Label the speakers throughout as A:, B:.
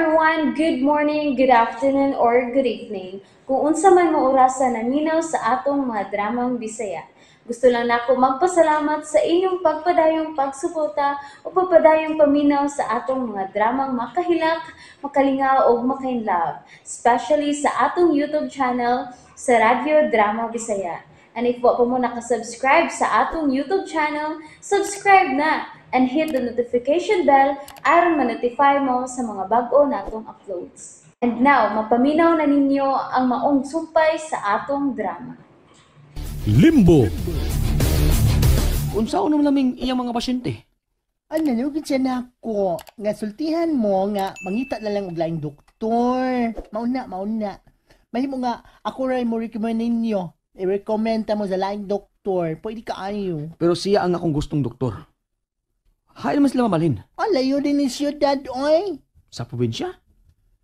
A: everyone, good morning, good afternoon, or good evening. Kung unsa man mo orasan naminaw sa atong mga dramang Bisaya. Gusto lang nako magpasalamat sa inyong pagpadayong pagsuporta o pagpadayong paminaw sa atong mga dramang makahilak, makalingaw o makainlove, especially sa atong YouTube channel sa Radyo Drama Bisaya. And if wa pa mo nakasubscribe sa atong YouTube channel, subscribe na and hit the notification bell aron ma-notify mo sa mga bag-o natong uploads. And now, mapaminaw na ninyo ang maong sumpay sa atong drama.
B: Limbo. Unsaon naman naming iyang mga pasyente?
C: Ano, nalugid siya na ako. Nga sultihan mo nga, mangita na lang og laing doktor. Mauna. Mahimo nga, ako rin mo recommend ninyo. I-recommend mo sa laing doktor. Pwede ka ayo.
B: Pero siya ang akong gustong doktor. Hay naman sila mamalhin.
C: Layo din ni siyudad, oy.
B: Sa probinsya?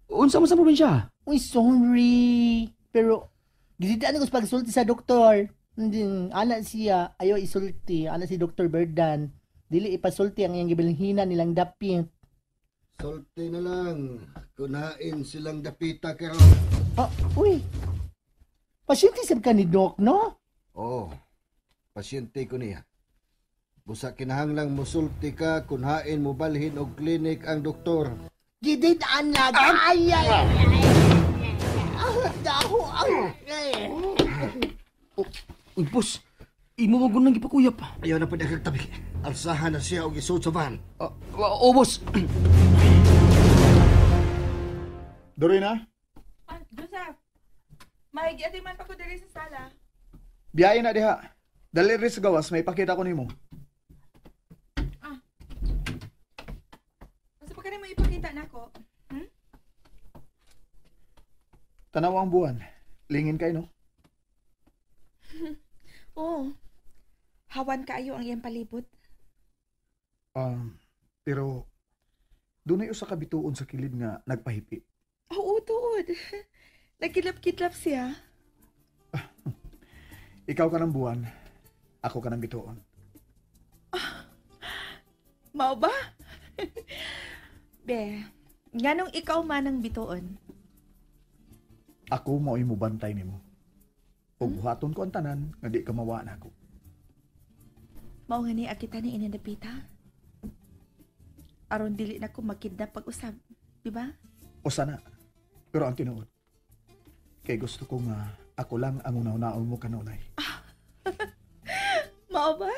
B: Unsa mo sa probinsya?
C: Uy, sorry. Pero, gididaan ko sa pagsulti sa doktor. Hindi, anak siya, ayaw isulti. Anak si Dr. Berdan. Dili ipasulti ang iyang gibilhina nilang dapit.
D: Sulti na lang. Kunain silang dapita karon.
C: Uy. Pasyente sab ka ni Doc, no?
D: Oo. Pasyente ko niya. Busa kinahanglang musulti ka kunhain mo balhin og klinik ang doktor.
C: Gididaan na. Ay. Daho.
B: Uy, boss. Imo mo gunang gipakuyap.
D: Ayaw na pa niya tabi. Alsahan na siya og isud sa van.
B: Boss.
E: Dorina,
F: Joseph, mahigiati man pa ko diri sa sala.
E: biyahe na diha. Dali rin sa gawas, may pakita ko nimo.
F: Basta pa ka rin mo ipakita na ko.
E: Tanaw ang buwan. Lingin kay no?
F: Oo. Hawan kaayo ang iyang palibot.
E: Pero dunay usa ka bituon sa kilid nga nagpahipi.
F: Oo, tuod. Nagkidlap-kidlap siya.
E: Ikaw ka ng buwan, ako ka ng bituon.
F: Mao ba? Be, nganong ikaw man ang bituon?
E: Ako mao'y mo bantay nimo. Ug buhaton ko ang tanan nga di ka mawa na ako.
F: Mao nga ni akita ni inadapita. Aron dili na ko makidnap pag-usab, di ba?
E: O sana, pero ang tinuod. Kay gusto ko nga ako lang ang unaw-naon mo kanunay.
F: Mao ba?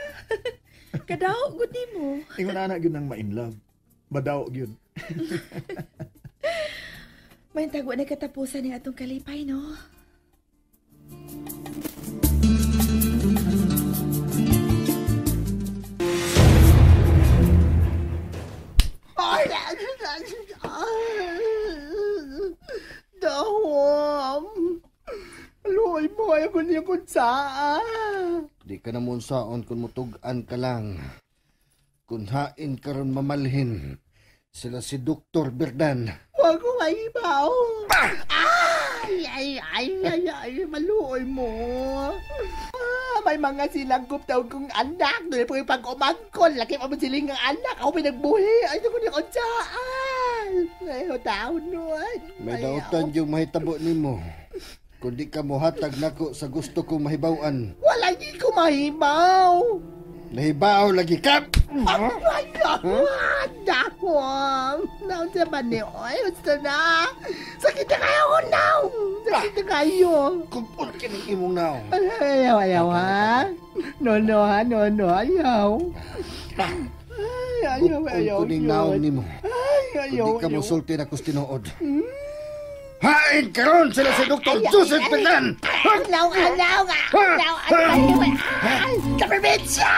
F: Kadaw gud nimo.
E: Ingon na gyud nang ma-inlove. Badaw gyud.
F: May tagwa na katapusan ni atong kalipay, no?
C: Dahom. Aloy mo, ayaw ko niya kung saan.
D: Di ka na munsaon kung mutugan ka lang. Kunhain karon mamalhin. Sila si Dr. Berdan.
C: Huwag ko maibaw. Ay, maluoy mo. May mga silangkop daw kong anak. Doon po yung pag-umangkol. Laki pa mo siling ang anak. Ako pinagbuhi. Ay, ko niya kung saan. Ay, taon nun.
D: May dautan yung mahitabo nimo. Kung di ka mohatag nako sa gusto kong mahibawan.
C: Wala hindi ko mahibaw.
D: Nahibaw lagi ka!
C: Ay, dakwang. Naon sa mani, oy. Gusto na. Sakit na kayo ko now. Sakit na kayo.
D: Kumpul ka ng imong naw.
C: Ayaw, ha? No, ayaw. Ayaw,
D: Kumpul ko ng naw nimo.
C: Ayaw,
D: Kung di ka musulti na kustinood. Hain karon sila si Dr. Joseph Berdan!
C: Alaw. Sa probinsya!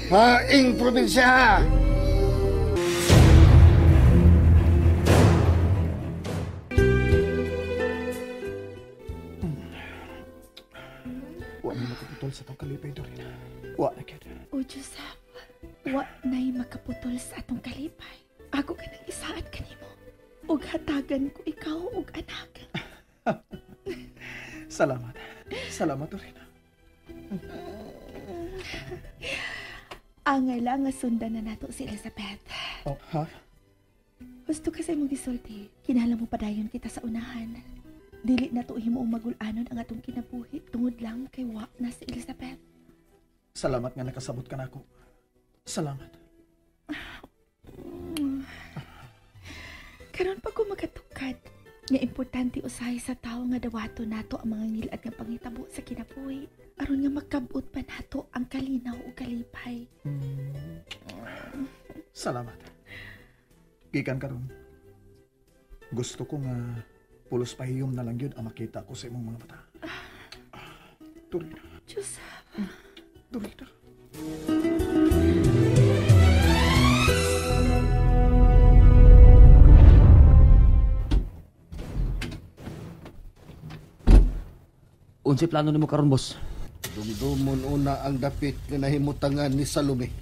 D: Haing probinsya!
E: Wa mo makaputol sa tong kalipay, Dorina. Wa na gyud.
F: O Joseph, wa na'y makaputol sa atong kalipay. Ako ka nang isaan kanimo. Ug hatagan ko ikaw ug anak.
E: Salamat. Salamat, Dorina.
F: Angay lang nga sundan na nato si Elizabeth.
E: Oh, ha?
F: Gusto ka sa imong gisulti. Kinahanglan mo padayon kita sa unahan. Dili na to himo magulanon ang atong kinabuhi tungod lang kay wa na si Elizabeth.
E: Salamat nga nakasabot ka na ako. Salamat.
F: Karon pa ko magatukad. Nga importante usahay sa tao nga dawato nato ang mga ngilad nga pangitabo sa kinabuhi. Aron nga magkabut pa nato ang kalinaw o kalipay.
E: Salamat. Gikan karon. Gusto ko nga pulos pahiyom na lang yun ang makita ko sa imong mga mata. Tuloy na.
F: Diyos.
E: Tuloy na.
B: Unsay plano nimo karon, boss?
D: Dumdumon una ang dapit nga nahimutangan ni Salome.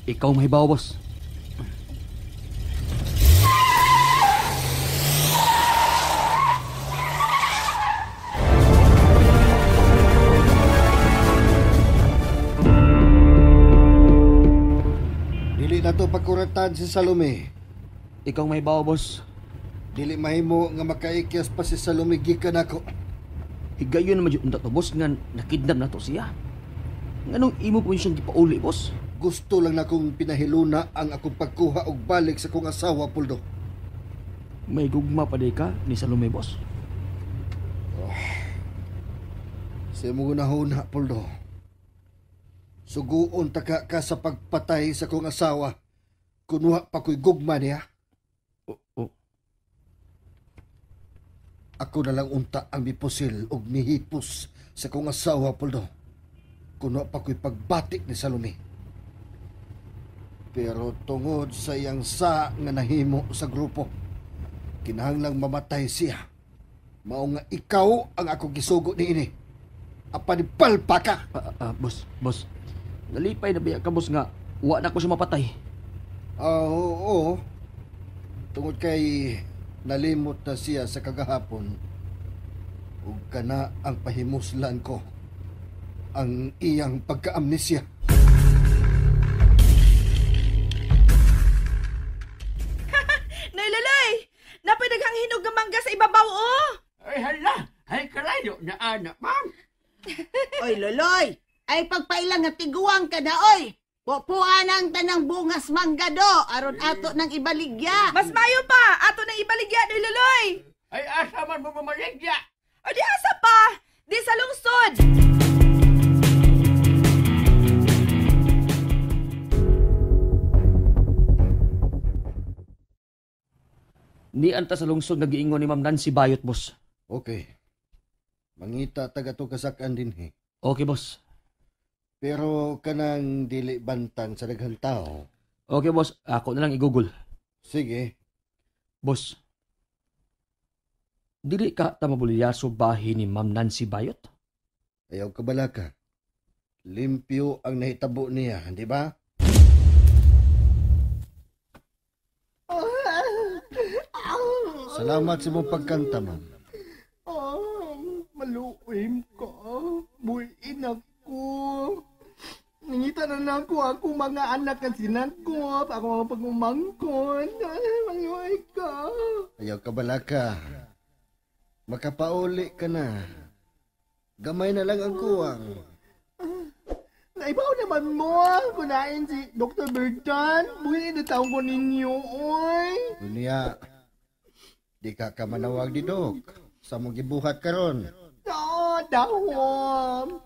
B: Ikaw mahibaw, boss.
D: Dili na to pagkuratan si Salome.
B: Ikaw mahibaw, boss.
D: Dili mahimo nga makaikyas pa si Salome gikan ako.
B: Higayon naman yung to, boss, nga nakidnap na to siya. Nganong imo po siyang gipauli, boss?
D: Gusto lang na kong pinahiluna ang akong pagkuha og balik sa kong asawa, Puldo.
B: May gugma pa di ka ni Salome, boss?
D: Sa imong unahuna, Puldo. Suguon taka ka sa pagpatay sa kong asawa kung wa pa ko'y gugma niya.
B: Oh.
D: Ako na lang unta ang mipusil og mihipos sa kong asawa, Puldo. Kung wa pa ko'y pagbatik ni Salome. Pero tungod sa iyang sa nga nahimo sa grupo, kinahanglang mamatay siya. Mao nga ikaw ang ako gisugo ni ini. Apanipalpa ka!
B: Boss. Nalipay na biya ka, boss, nga wa na ko siya mapatay.
D: Oo. Tungod kay nalimot na siya sa kagahapon, ug kana ang pahimuslan ko ang iyang pagka-amnesya.
F: Nailaloy! Napadaghang hinog nga mangga sa ibabaw, oh!
G: Ay, hala! Ay, kalayo na anak, ma'am!
H: Oy, Loloy! Ay pagpailang nga tiguang ka na, oy! Pupuan ang tanang bungas manggado, aron ato ng ibaligya.
F: Mas mayo pa! Ato na ibaligya ni Loloy!
G: Ay, asa man mo mamaligya!
F: O di asa pa! Di sa lungsod!
B: Ni anta sa lungsod nagiingon ni Ma'am Nancy Bayot, boss.
D: Okay. Mangita taga to kasakan din he.
B: Okay, boss.
D: Pero kanang dili bantang sa daghang tao.
B: Okay, boss. Ako na lang i-google.
D: Sige.
B: Boss, dili ka tamabulyaso bahin ni Ma'am Nancy Bayot?
D: Ayaw kabala ka. Limpyo ang nahitabo niya, di ba? Salamat sa mong pagkanta, ma'am.
C: Maluim ka. Buhin ako. Nangita na ako mga anak na sinagkop. Ako mga pagmumangkon. Mangyuay ka.
D: Ayaw kabala ka. Makapauli ka na. Gamay na lang ang kuwang.
C: Naibaw naman mo. Kunain si Dr. Bertan. Buhin na taong ko ninyo, oy.
D: Unya, di ka ka manawag di Dok. Sa mong gibuhat karon.
C: Dahom.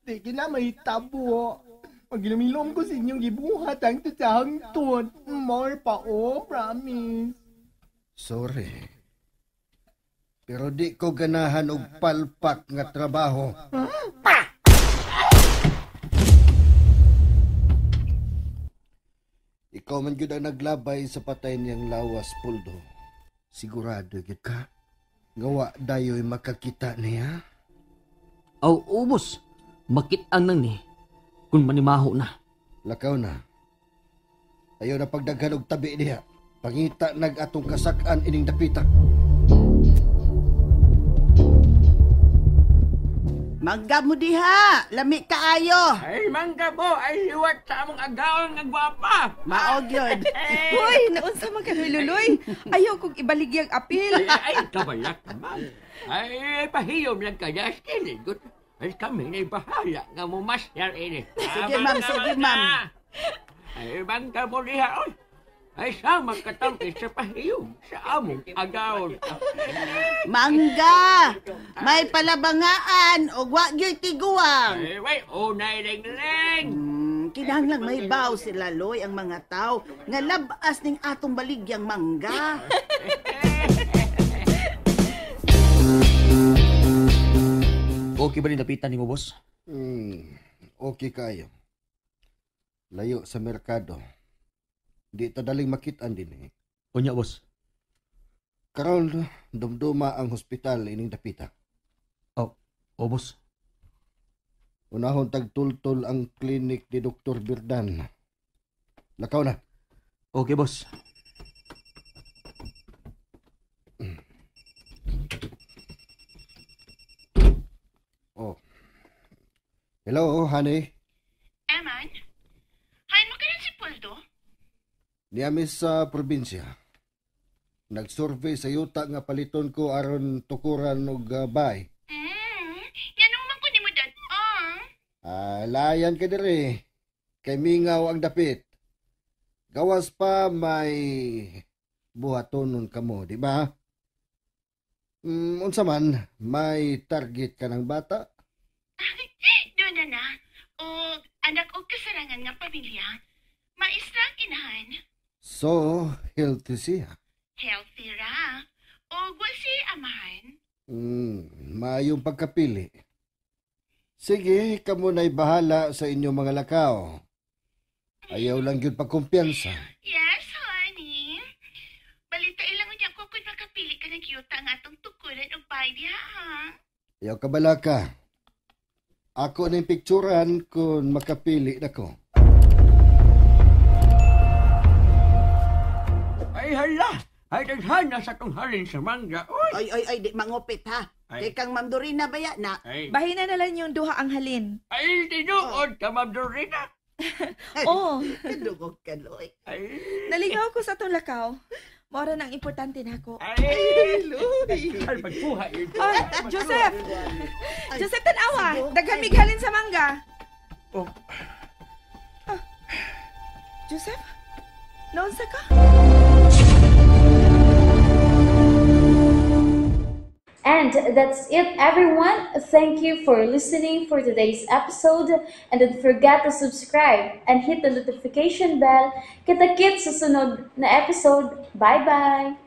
C: Di kina may tabo. Pag ginamilom ko sa inyong gibuhat ang tatahangtod. More pa, promise.
D: Sorry. Pero di ko ganahan og palpak nga trabaho. Ikaw man gyud ang naglabay sa patay niyang lawas, Puldo. Sigurado gyud ka? Gawa dayoy makakita niya?
B: Aw, boss. Makit-ang nang ni. Kung manimaho na.
D: Lakaw na. Ayaw na pagdaghan og tabi niya. Pangita nag atong kasak-an ining dapita.
H: Mangga mo diha. Lami kaayo.
G: Ay, mangga po, ay liwat sa among agawang nga gwapa.
H: Maog yun.
F: Uy, naunsa man kanoy luloy. Ayaw kong ibaligyang apil.
G: Ay, kabalak naman. Ay, pahiyom lang kaya, skiligot. Ay, kami na'y bahala nga mo master ini.
H: Sige, ma'am, sige, ma'am.
G: Ay, mangga mo diha, oy. Ay, sama katampi sa pahiyom sa among agawon.
H: Mangga! May palabangaan o wag yo'y tiguang.
G: Ay, way, unay leng-leng.
H: Kinahanglang may baw sila, Loy, ang mga tao. Nga labas ning atong baligyang mangga.
B: Okay ba rin napitan ni mo, boss?
D: Okay kayo. Layo sa merkado. Di ta daling makitaan din eh.
B: Unya, boss.
D: Karon dumduma ang hospital ining dapita.
B: O, boss.
D: Unahon tagtultol ang klinik ni Dr. Birdan. Lakaw na.
B: Okay, boss.
D: Oh. Hello, honey.
I: Eman? Hain mo kaya si Puldo?
D: Niamis sa probinsya. Nag-survey sa yuta nga paliton ko aron tukuran og bay.
I: Yan naman ko ni mo dad.
D: Layan ka dire. Kay mingaw ang dapit. Gawas pa may buhatonon ka mo, di ba? Unsa man, may target ka ng bata?
I: Doon na na. O anak o kasarangan nga pamilya. Maisra ang inahan.
D: So, healthy siya.
I: Healthy ra. O wa si amahan.
D: Mayong pagkapili. Sige, kamo na'y bahala sa inyong mga lakaw. Ayaw lang yun pagkumpiyansa.
I: Yes, honey. Balita ilang niya ko kung makapili ka ng yuta ang atong tukuran o baydi ha.
D: Ayaw ka bala ka. Ako na yung picturean kung makapili na ko.
G: Ay, hala. Ay, daghana sa tong halin sa mangga. Uy!
H: Ay, di mangupit ha.
G: Ay.
H: Kay kang Ma'am Dorina baya na.
G: Ay,
F: Bahina na lang yung duha ang halin.
G: ay, tinuod ka, Ma'am Dorina.
F: Oh,
H: Dugog ka, Loy.
G: Ay,
F: nalingaw ko sa tong lakaw. Mora nang importante nako.
G: ay, ay, pagkuha yun.
F: Oh, Joseph! Joseph, tanawa! Daghamig halin sa mangga.
E: Oh,
F: Joseph? Naunsa ka?
A: And that's it, everyone. Thank you for listening for today's episode. And don't forget to subscribe and hit the notification bell. Kita-kits sa sunod na episode. Bye-bye!